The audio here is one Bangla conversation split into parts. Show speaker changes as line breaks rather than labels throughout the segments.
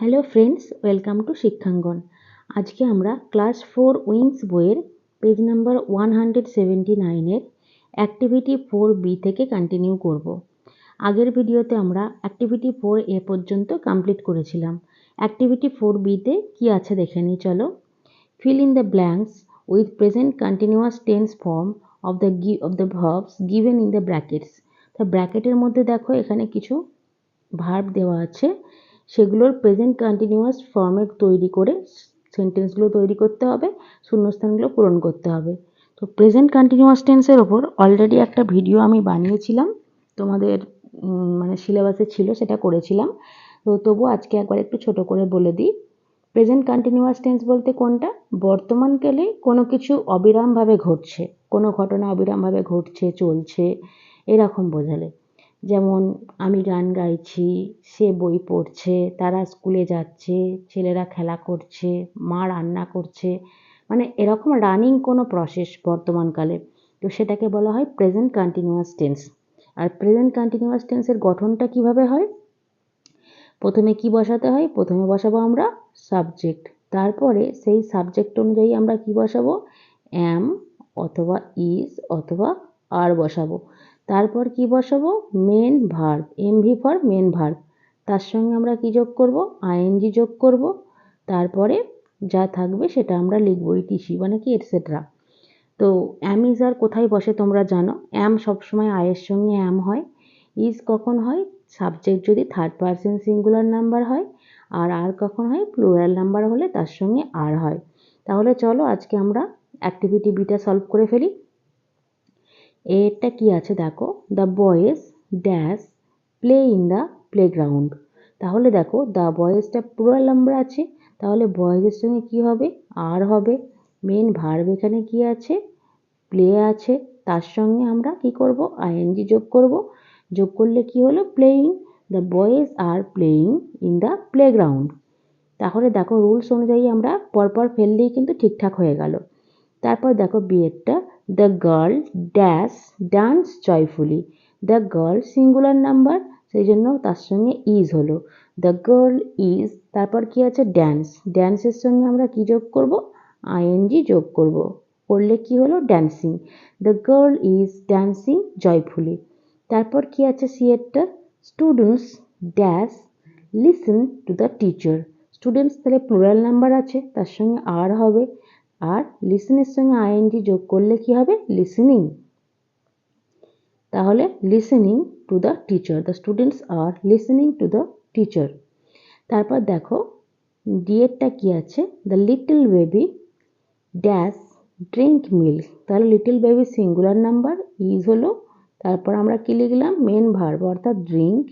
Hello friends, welcome to Shikshangan. আজকে আমরা ক্লাস 4 উইংস বইয়ের পেজ নাম্বার 179-এর অ্যাক্টিভিটি 4B থেকে কন্টিনিউ করব। আগের ভিডিওতে আমরা অ্যাক্টিভিটি 4A পর্যন্ত কমপ্লিট করেছিলাম। অ্যাক্টিভিটি 4Bতে কি আছে দেখে নিই চলো। Fill in the blanks with present continuous tense form of the verbs given in the brackets. তা ব্র্যাকেটের মধ্যে দেখো এখানে কিছু ভার্ব দেওয়া আছে, সেগুলোর প্রেজেন্ট কন্টিনিউয়াস ফর্মে তৈরি করে সেন্টেন্সগুলো তৈরি করতে হবে, শূন্যস্থানগুলো পূরণ করতে হবে। তো প্রেজেন্ট কন্টিনিউয়াস টেন্সের ওপর অলরেডি একটা ভিডিও আমি বানিয়েছিলাম, তোমাদের সিলেবাসে ছিল, সেটা করেছিলাম। তো তবু আজকে একবার একটু ছোট করে বলে দিই। প্রেজেন্ট কন্টিনিউয়াস টেন্স বলতে কোনটা? বর্তমানকালে কোনো কিছু অবিরামভাবে ঘটছে, কোনো ঘটনা অবিরামভাবে ঘটছে, চলছে, এরকম বোঝালে। যেমন আমি গান গাইছি, সে বই পড়ছে, তারা স্কুলে যাচ্ছে, ছেলেরা খেলা করছে, মা রান্না করছে, এরকম রানিং কোনো প্রসেস বর্তমানকালে, তো সেটাকে বলা হয় প্রেজেন্ট কন্টিনিউয়াস টেন্স। আর প্রেজেন্ট কন্টিনিউয়াস টেন্সের গঠনটা কিভাবে হয়? প্রথমে কি বসাতে হয়? প্রথমে বসাবো আমরা সাবজেক্ট, তারপরে সেই সাবজেক্ট অনুযায়ী আমরা কি বসাবো? অ্যাম অথবা ইজ অথবা আর বসাবো। তারপর কি বসাবো? Main verb, MV for main verb. তার সঙ্গে আমরা কি যোগ করব? আইএনজি যোগ করব। তারপরে যা থাকবে সেটা আমরা লিখবো, ইটিসি কি এটসেট্রা। তো অ্যাম ইজ আর কোথায় বসে তোমরা জানো। অ্যাম সবসময় আয়ের সঙ্গে অ্যাম হয়। ইজ কখন হয়? সাবজেক্ট যদি থার্ড পারসন সিঙ্গুলার নাম্বার হয়। আর কখন হয়? প্লুরাল নাম্বার হলে তার সঙ্গে আর হয়। তাহলে চলো আজকে আমরা অ্যাক্টিভিটি বিটা সলভ করে ফেলি। এরটা কি আছে দেখো, the boys dash play in the playground. তাহলে দেখো দ্য বয়েজটা প্লুরাল নাম্বার আছে, তাহলে বয়েজের সঙ্গে কি হবে? আর হবে। মেন ভার্ব এখানে কি আছে? প্লে আছে, তার সঙ্গে আমরা কি করব? আইএনজি যোগ করব। যোগ করলে কি হলো? Playing. The boys are playing in the playground. তাহলে দেখো রুলস অনুযায়ী আমরা পরপর ফেললেই কিন্তু ঠিকঠাক হয়ে গেল। তারপর দেখো বিয়েরটা, the girl dash dance joyfully. The girl singular number, সেই জন্য তার সঙ্গে ইজ হলো। দ্য গার্ল ইজ, তারপর কি আছে? ড্যান্স। ড্যান্সের সঙ্গে আমরা কি যোগ করব? আইএনজি যোগ করব। করলে কি হলো? Dancing. The girl is dancing joyfully. তারপর কি আছে সিয়েরটা? Students dash listen to the teacher. Students তাহলে প্লুরাল নাম্বার আছে, তার সঙ্গে আর হবে। আর লিসেনের সঙ্গে আইএনজি যোগ করলে কি হবে? লিসেনিং। তাহলে listening to the teacher, the students আর লিসেনিং টু দ্য টিচার। তারপর দেখো ডিএরটা কি আছে? The little baby dash drink milk. তাহলে little baby singular number, is হলো। তারপর আমরা কি লিখলাম? মেন ভার্ব অর্থাৎ ড্রিঙ্ক,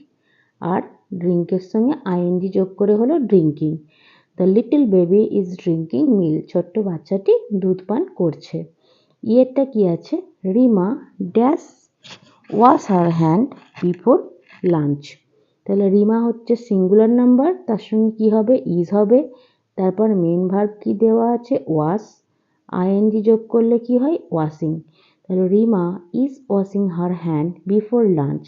আর ড্রিঙ্কের সঙ্গে আইএনজি যোগ করে হলো drinking. The little baby is drinking milk. ছোট্ট বাচ্চাটি দুধ পান করছে। ইয়েরটা কি আছে? Rima dash wash her hand before lunch. তাহলে রিমা হচ্ছে সিঙ্গুলার নাম্বার, তার সঙ্গে কি হবে? ইজ হবে। তারপর মেন ভার্ব কি দেওয়া আছে? ওয়াশ। আইএনজি যোগ করলে কি হয়? ওয়াশিং। তাহলে Rima is washing her hand before lunch.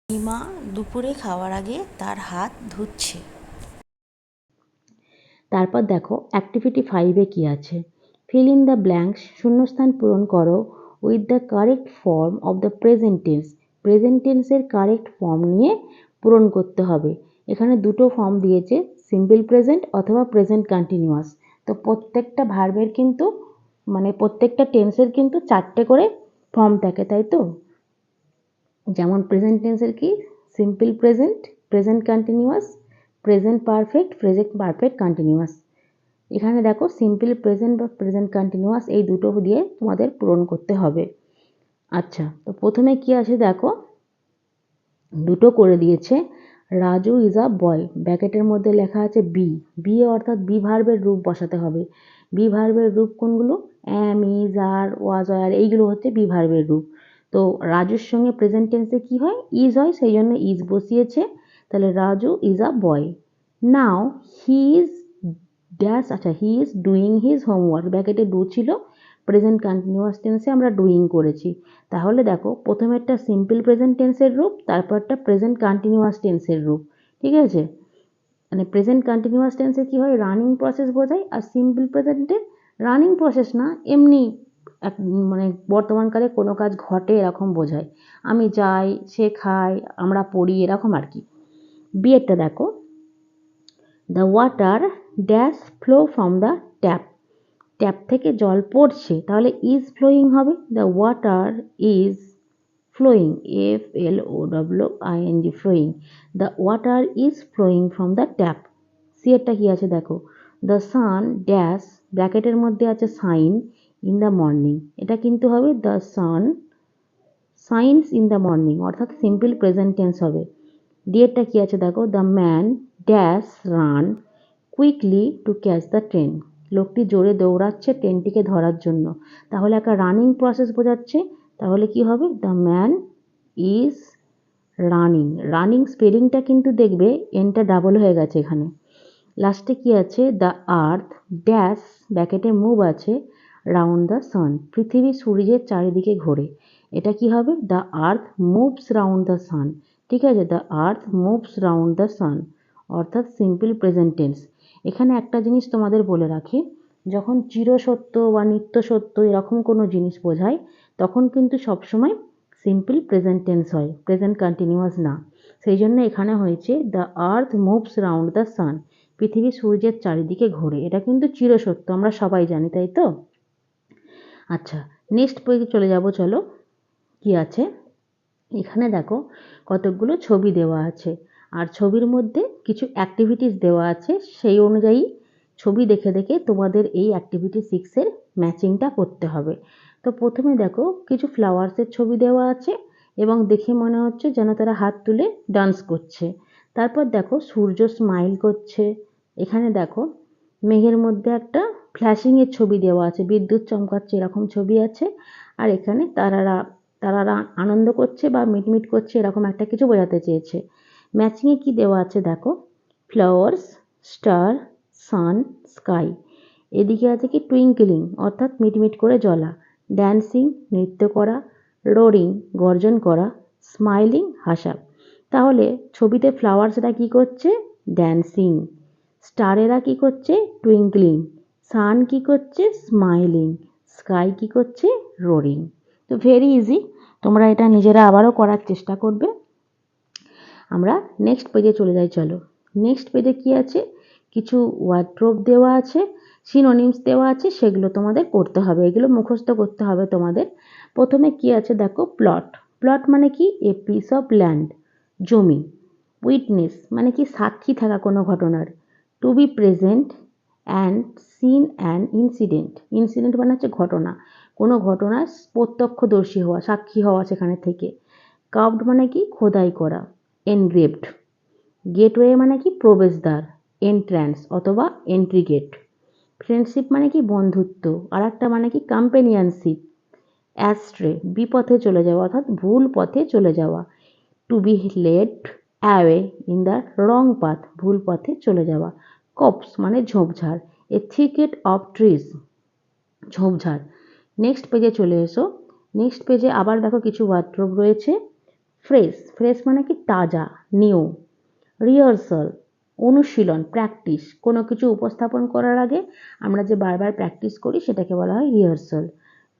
Rima দুপুরে খাওয়ার আগে তার হাত ধুচ্ছে।
তারপর দেখো অ্যাক্টিভিটি 5-এ কি আছে? ফিল ইন দ্য ব্ল্যাঙ্কস, শূন্যস্থান পূরণ করো with the correct form of the present tense. Present টেন্সের কারেক্ট ফর্ম নিয়ে পূরণ করতে হবে। এখানে দুটো ফর্ম দিয়েছে, সিম্পল প্রেজেন্ট অথবা প্রেজেন্ট কন্টিনিউয়াস। তো প্রত্যেকটা ভার্বের কিন্তু প্রত্যেকটা টেন্সের কিন্তু 4টে করে ফর্ম থাকে, তাই তো? যেমন প্রেজেন্ট টেন্সের কি? Simple present, present continuous, present perfect, present perfect continuous. এখানে দেখো সিম্পল প্রেজেন্ট বা প্রেজেন্ট কন্টিনিউয়াস এই দুটো দিয়ে তোমাদের পূরণ করতে হবে। আচ্ছা, তো প্রথমে কি আছে দেখো, দুটো করে দিয়েছে। রাজু ইজ আ বয়, ব্র্যাকেটের মধ্যে লেখা আছে বি। বি অর্থাৎ বি ভার্বের রূপ বসাতে হবে। বি ভার্বের রূপ কোনগুলো? অ্যাম, ইজ, আর, ওয়াজ, আর, এইগুলো হচ্ছে বি ভার্বের রূপ। তো রাজুর সঙ্গে প্রেজেন্ট টেন্সে কি হয়? ইজ হয়, সেই জন্য ইজ বসিয়েছে। তাহলে Raju is a boy. Now he is dash, আচ্ছা he is doing his homework, ব্র্যাকেটে ডু ছিল, প্রেজেন্ট কন্টিনিউয়াস টেন্সে আমরা ডুইং করেছি। তাহলে দেখো প্রথমেরটা সিম্পল প্রেজেন্ট টেন্সের রূপ, তারপরটা প্রেজেন্ট কন্টিনিউয়াস টেন্সের রূপ, ঠিক আছে? মানে প্রেজেন্ট কন্টিনিউয়াস টেন্সে কী হয়, রানিং প্রসেস বোঝায়, আর সিম্পল প্রেজেন্টে রানিং প্রসেস না, এমনি এক মানে বর্তমানকালে কোনো কাজ ঘটে এরকম বোঝায়। আমি যাই, সে খায়, আমরা পড়ি, এরকম আর কি। বিয়েরটা দেখো, the water dash flow from the tap, tap থেকে জল পড়ছে, তাহলে ইজ ফ্লোয়িং হবে, the water is flowing, FLOWING, flowing, the water is flowing from the tap। সিয়েরটা কি আছে দেখো, the sun ড্যাশ ব্র্যাকেটের মধ্যে আছে সাইন ইন দ্য মর্নিং, এটা কিন্তু হবে the sun shines in the morning, অর্থাৎ সিম্পল প্রেজেন্ট টেন্স হবে। ডিয়েরটা কি আছে দেখো, the man dash run quickly to catch the train, লোকটি জোরে দৌড়াচ্ছে ট্রেনটিকে ধরার জন্য, তাহলে একটা রানিং প্রসেস বোঝাচ্ছে, তাহলে কি হবে, the man is running. Running স্পেলিংটা কিন্তু দেখবে এনটা ডাবল হয়ে গেছে এখানে। লাস্টে কি আছে, দ্য আর্থ ড্যাশ ব্যাকেটে মুভ আছে রাউন্ড দ্য সান, পৃথিবী সূর্যের চারিদিকে ঘোরে, এটা কি হবে, the earth moves round the sun. ঠিক আছে, the earth moves round the sun, অর্থাৎ সিম্পল প্রেজেন্ট টেন্স। এখানে একটা জিনিস তোমাদের বলে রাখি, যখন চিরসত্য বা নিত্য সত্য এরকম কোনো জিনিস বোঝায়, তখন কিন্তু সবসময় সিম্পল প্রেজেন্ট টেন্স হয়, প্রেজেন্ট কন্টিনিউয়াস না। সেই জন্য এখানে হয়েছে the earth moves round the sun, পৃথিবী সূর্যের চারিদিকে ঘোরে, এটা কিন্তু চিরসত্য, আমরা সবাই জানি, তাই তো। আচ্ছা, নেক্সট পেজে চলে যাব, চলো কি আছে এখানে দেখো, কতকগুলো ছবি দেওয়া আছে, আর ছবির মধ্যে কিছু অ্যাক্টিভিটিস দেওয়া আছে, সেই অনুযায়ী ছবি দেখে দেখে তোমাদের এই অ্যাক্টিভিটি 6-এর ম্যাচিংটা করতে হবে। তো প্রথমে দেখো, কিছু ফ্লাওয়ার্সের ছবি দেওয়া আছে এবং দেখে মনে হচ্ছে যেন তারা হাত তুলে ডান্স করছে। তারপর দেখো সূর্য স্মাইল করছে, এখানে দেখো মেঘের মধ্যে একটা ফ্ল্যাশিংয়ের ছবি দেওয়া আছে, বিদ্যুৎ চমকাচ্ছে এরকম ছবি আছে, আর এখানে তারারা আনন্দ করছে বা মিটমিট করছে, এরকম একটা কিছু বোঝাতে চেয়েছে। ম্যাচিংয়ে কি দেওয়া আছে দেখো, ফ্লাওয়ার্স, স্টার, সান, স্কাই। এদিকে আছে কি টুইঙ্কলিং, অর্থাৎ মিটমিট করে জ্বলা, ড্যান্সিং নৃত্য করা, রোরিং গর্জন করা, স্মাইলিং হাসা। তাহলে ছবিতে ফ্লাওয়ার্সরা কি করছে, ড্যান্সিং, স্টারেরা কি করছে, টুইঙ্কলিং, সান কি করছে, স্মাইলিং, স্কাই কি করছে, রোরিং। তো ভেরি ইজি, তোমরা এটা নিজেরা আবারও করার চেষ্টা করবে। আমরা নেক্সট পেজে চলে যাই, চলো। নেক্সট পেজে কি আছে, কিছু ওয়ার্ড্রোব দেওয়া আছে, সিনোনিমস দেওয়া আছে, সেগুলো তোমাদের করতে হবে, এগুলো মুখস্থ করতে হবে তোমাদের। প্রথমে কি আছে দেখো, প্লট, প্লট মানে কি, এ পিস অফ ল্যান্ড, জমি। উইটনেস মানে কি, সাক্ষী থাকা কোনো ঘটনার। To be present and seen an incident, incident মানে হচ্ছে ঘটনা, কোনো ঘটনার প্রত্যক্ষদর্শী হওয়া, সাক্ষী হওয়া সেখানে থেকে। কার্ভড মানে কি, খোদাই করা। এনগ্রেভড। গেটওয়ে মানে কি, প্রবেশদ্বার, এন্ট্রান্স অথবা এন্ট্রি গেট। ফ্রেন্ডশিপ মানে কি, বন্ধুত্ব, আর একটা মানে কি, কম্পেনিয়নশিপ। অ্যাস্ট্রে বিপথে চলে যাওয়া, অর্থাৎ ভুল পথে চলে যাওয়া। To be led away in the wrong path, ভুল পথে চলে যাওয়া। কপস মানে ঝোপঝাড়, এ থিকেট অফ ট্রিজ, ঝোপঝাড়। নেক্সট পেজে চলে এসো, নেক্সট পেজে আবার দেখো কিছু ওয়ার্ড্রোব রয়েছে। ফ্রেশ, ফ্রেশ মানে কি, তাজা, নিউ। রিহার্সাল অনুশীলন, প্র্যাকটিস, কোনো কিছু উপস্থাপন করার আগে আমরা যে বারবার প্র্যাকটিস করি সেটাকে বলা হয় রিহার্সাল।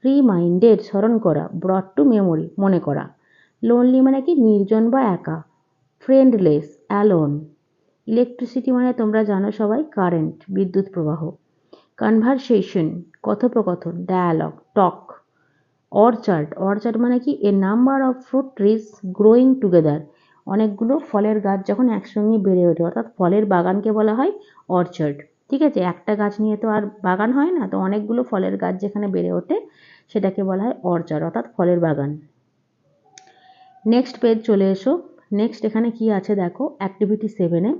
রিমাইন্ডেড স্মরণ করা, ব্রট টু মেমোরি মনে করা। লোনলি মানে কি, নির্জন বা একা। Friendless alone. ইলেকট্রিসিটি মানে তোমরা জানো সবাই, কারেন্ট, বিদ্যুৎ প্রবাহ। কনভারসেশন কথোপকথন, ডায়ালগ, টক। অর্চার্ড, অর্চার্ড মানে কি, a number of fruit trees growing together, অনেকগুলো ফলের গাছ যখন একসঙ্গে বেড়ে ওঠে, অর্থাৎ ফলের বাগানকে বলা হয় অর্চার্ড। ঠিক আছে, একটা গাছ নিয়ে তো আর বাগান হয় না, তো অনেকগুলো ফলের গাছ যেখানে বেড়ে ওঠে সেটাকে বলা হয় অর্চার্ড, অর্থাৎ ফলের বাগান। নেক্সট পেজ চলে এসো, নেক্সট এখানে কি আছে দেখো, অ্যাক্টিভিটি 7-এ।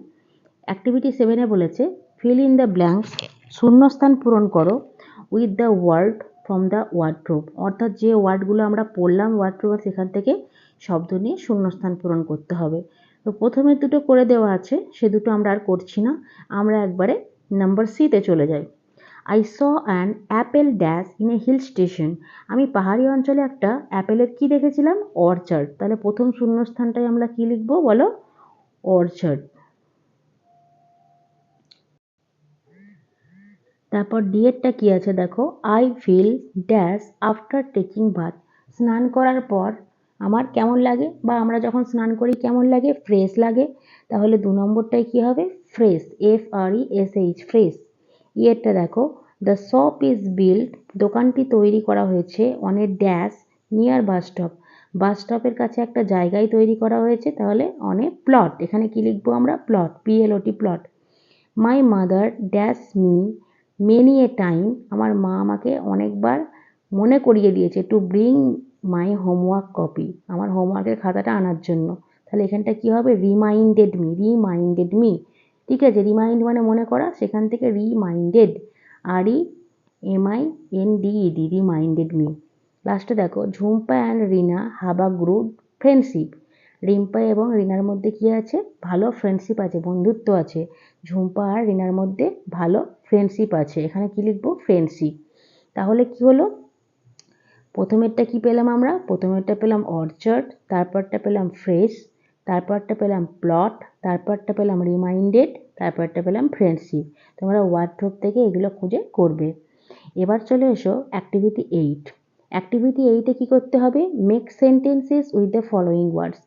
অ্যাক্টিভিটি 7-এ বলেছে ফিল ইন দ্য ব্ল্যাঙ্কস, শূন্যস্থান পূরণ করো, with the word from the wardrobe, অর্থাৎ যে ওয়ার্ডগুলো আমরা পড়লাম ওয়ার্ড্রোব, সেখান থেকে শব্দ নিয়ে শূন্যস্থান পূরণ করতে হবে। তো প্রথমে দুটো করে দেওয়া আছে, সে দুটো আমরা আর করছি না, আমরা একবারে নাম্বার সিতে চলে যাই। I saw an apple dash in a hill station, আমি পাহাড়ি অঞ্চলে একটা অ্যাপেলের কি দেখেছিলাম, অর্চার্ড। তাহলে প্রথম শূন্যস্থানটায় আমরা কি লিখবো বলো, অর্চার্ড। তারপর ডি এরটা কি আছে দেখো, I feel dash after taking bath. স্নান করার পর আমার কেমন লাগে, বা আমরা যখন স্নান করি কেমন লাগে, ফ্রেশ লাগে। তাহলে 2 নম্বরটায় কি হবে, ফ্রেশ, FRESH, ফ্রেশ। ইয়েরটা দেখো, দ্য শপ ইজ বিল্ড, দোকানটি তৈরি করা হয়েছে, on a dash near bus stop, bus স্টপের কাছে একটা জায়গায় তৈরি করা হয়েছে, তাহলে অন এ প্লট, এখানে কি লিখবো আমরা, plot, PLOT, plot. My mother dash me many a time, আমার মা আমাকে অনেকবার মনে করিয়ে দিয়েছে, to bring my homework copy, আমার হোমওয়ার্কের খাতাটা আনার জন্য। তাহলে এখানটা কি হবে, রিমাইন্ডেড মি, রিমাইন্ডেড মি। ঠিক আছে, রিমাইন্ড মানে মনে করা, সেখান থেকে রিমাইন্ডেড, REMINDED, রিমাইন্ডেড মি। লাস্টে দেখো, Jhumpa and Rina have a good friendship, Rimpa এবং রিনার মধ্যে কি আছে, ভালো ফ্রেন্ডশিপ আছে, বন্ধুত্ব আছে। ঝুম্পা আর রিনার মধ্যে ভালো ফ্রেন্ডশিপ আছে, এখানে কি লিখবো, ফ্রেন্ডশিপ। তাহলে কি হলো, প্রথমেরটা কি পেলাম আমরা, প্রথমেরটা পেলাম অর্চার্ড, তারপরটা পেলাম ফ্রেশ, তারপরটা পেলাম প্লট, তারপরটা পেলাম রিমাইন্ডেড, তারপরটা পেলাম ফ্রেন্ডশিপ। তোমরা ওয়ার্ড্রপ থেকে এগুলো খুঁজে করবে। এবার চলে এসো অ্যাক্টিভিটি 8। অ্যাক্টিভিটি 8-এ কী করতে হবে, make sentences with the following words,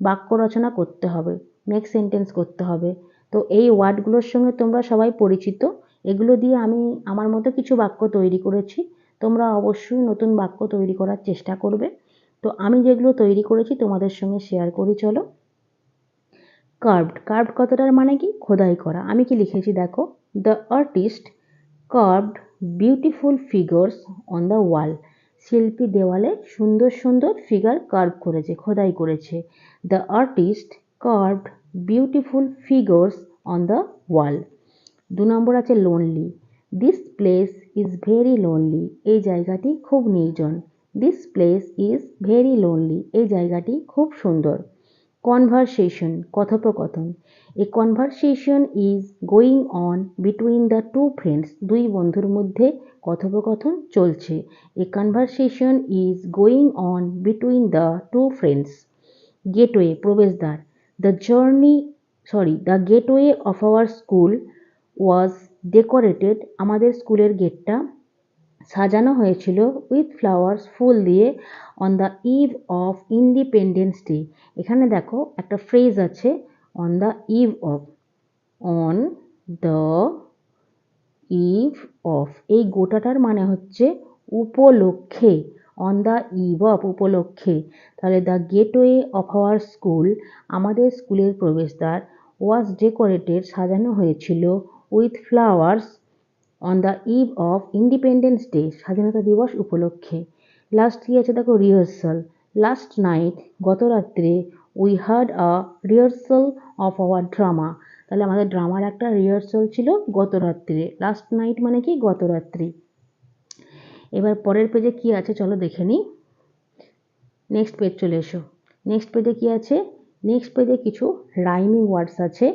বাক্য রচনা করতে হবে, মেক সেন্টেন্স করতে হবে। তো এই ওয়ার্ডগুলোর সঙ্গে তোমরা সবাই পরিচিত, এগুলো দিয়ে আমি আমার মতো কিছু বাক্য তৈরি করেছি। তোমরা অবশ্যই নতুন বাক্য তৈরি করার চেষ্টা করবে। তো আমি যেগুলো তৈরি করেছি তোমাদের সঙ্গে শেয়ার করি, চলো। কার্ভড, কার্ভড কথাটার মানে কি, খোদাই করা। আমি কি লিখেছি দেখো, the artist carved beautiful figures on the wall, শিল্পী দেওয়ালে সুন্দর সুন্দর ফিগার কার্ভ করেছে, খোদাই করেছে। The artist carved beautiful figures on the wall. 2 number আছে lonely, this place is very lonely, এই জায়গাটি খুব নির্জন। This place is very lonely, এই জায়গাটি খুব সুন্দর। কনভারসেশন, কথোপকথন, a conversation is going on between the two friends, দুই বন্ধুর মধ্যে কথোপকথন চলছে। A conversation is going on between the two friends. Gateway, প্রবেশদ্বার, the gateway of our school was decorated, আমাদের স্কুলের গেটটা সাজানো হয়েছিল উইথ ফ্লাওয়ার্স, ফুল দিয়ে, on the eve of Independence Day. এখানে দেখো একটা ফ্রেজ আছে, on the eve of, on the eve of, এই গোটাটার মানে হচ্ছে উপলক্ষে, অন দ্য ইভ অফ, উপলক্ষে। তাহলে the gateway of our school, আমাদের স্কুলের প্রবেশদ্বার, ওয়াজ ডেকোরেটেড, সাজানো হয়েছিল, with flowers, on the eve of Independence Day, স্বাধীনতা দিবস উপলক্ষে। লাস্ট কি আছে দেখো, রিহার্সাল, লাস্ট নাইট, গত রাত্রে, we had a rehearsal of our drama, তাহলে আমাদের ড্রামার একটা রিহার্সাল ছিল গত রাত্রে। লাস্ট নাইট মানে কি, গত রাত্রি। এবার পরের পেজে কি আছে চলো দেখে নিই। নেক্সট পেজ চলে এসো। নেক্সট পেজে কি আছে, নেক্সট পেজে কিছু রাইমিং ওয়ার্ডস আছে,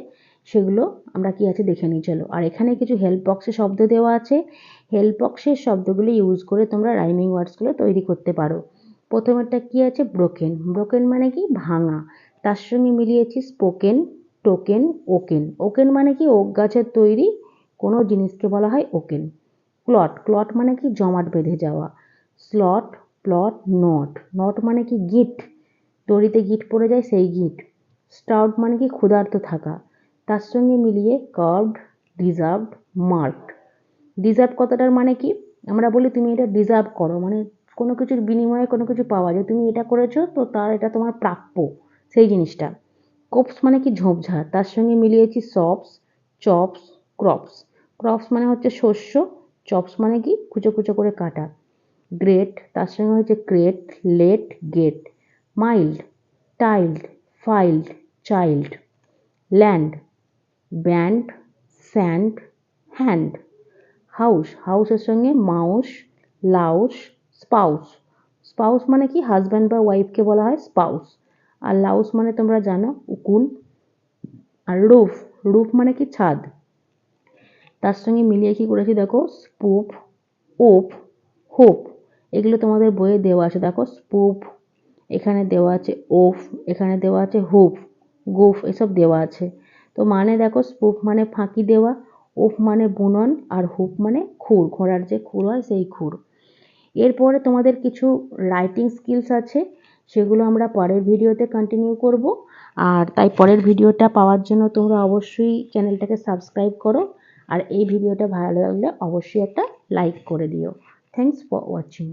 সেগুলো আমরা কি আছে দেখে নিই চলো। আর এখানে কিছু হেল্প বক্সে শব্দ দেওয়া আছে, হেল্প বক্সের শব্দগুলো ইউজ করে তোমরা রাইমিং ওয়ার্ডসগুলো তৈরি করতে পারো। প্রথমেরটা কি আছে, ব্রোকেন, ব্রোকেন মানে কি, ভাঙা। তার সঙ্গে মিলিয়েছি স্পোকেন, টোকেন, ওকেন। ওকেন মানে কি, ওক গাছের তৈরি কোনো জিনিসকে বলা হয় ওকেন। ক্লট, ক্লট মানে কি, জমাট বেঁধে যাওয়া। স্লট, প্লট, নট, নট মানে কি, গিট, দড়িতে গিট পড়ে যায় সেই গিট। স্টাউট মানে কি, ক্ষুধার্ত থাকা। তার সঙ্গে মিলিয়ে কার্ভড, ডিজার্ভড, মার্কড। ডিজার্ভ কথাটার মানে কি, আমরা বলি তুমি এটা ডিজার্ভ করো, মানে কোনো কিছুর বিনিময়ে কোনো কিছু পাওয়া যায়, তুমি এটা করেছো তো তার এটা তোমার প্রাপ্য, সেই জিনিসটা। কোপস মানে কি, ঝোপঝাড়। তার সঙ্গে মিলিয়েছি সপস, চপস, ক্রপস। ক্রপস মানে হচ্ছে শস্য, চপস মানে কি, কুচো কুচো করে কাটা। গ্রেট, তার সঙ্গে হচ্ছে crate, late, gate. Mild, tiled, filed, child. Land, band, sand, hand. House, হাউসের সঙ্গে মাউস, লাউস, স্পাউস। স্পাউস মানে কি, হাজব্যান্ড বা ওয়াইফকে বলা হয় স্পাউস। আর লাউস মানে তোমরা জানো, উকুন। আর রুফ, রুফ মানে কি, ছাদ। তার সঙ্গে মিলিয়ে কি করেছি দেখো, স্পুপ, ওপ, হোপ। এগুলো তোমাদের বইয়ে দেওয়া আছে দেখো, স্পুপ, এখানে দেওয়া আছে ওফ, এখানে দেওয়া আছে হুপ, গুফ, এসব দেওয়া আছে। তো মানে দেখো, স্পুপ মানে ফাঁকি দেওয়া, উফ মানে বুনন, আর হুপ মানে খুর, ঘোড়ার যে খুর হয় সেই খুর। এরপরে তোমাদের কিছু রাইটিং স্কিলস আছে, সেগুলো আমরা পরের ভিডিওতে কন্টিনিউ করব। আর তাই পরের ভিডিওটা পাওয়ার জন্য তোমরা অবশ্যই চ্যানেলটাকে সাবস্ক্রাইব করো, আর এই ভিডিওটা ভালো লাগলে অবশ্যই একটা লাইক করে দিও। Thanks for watching.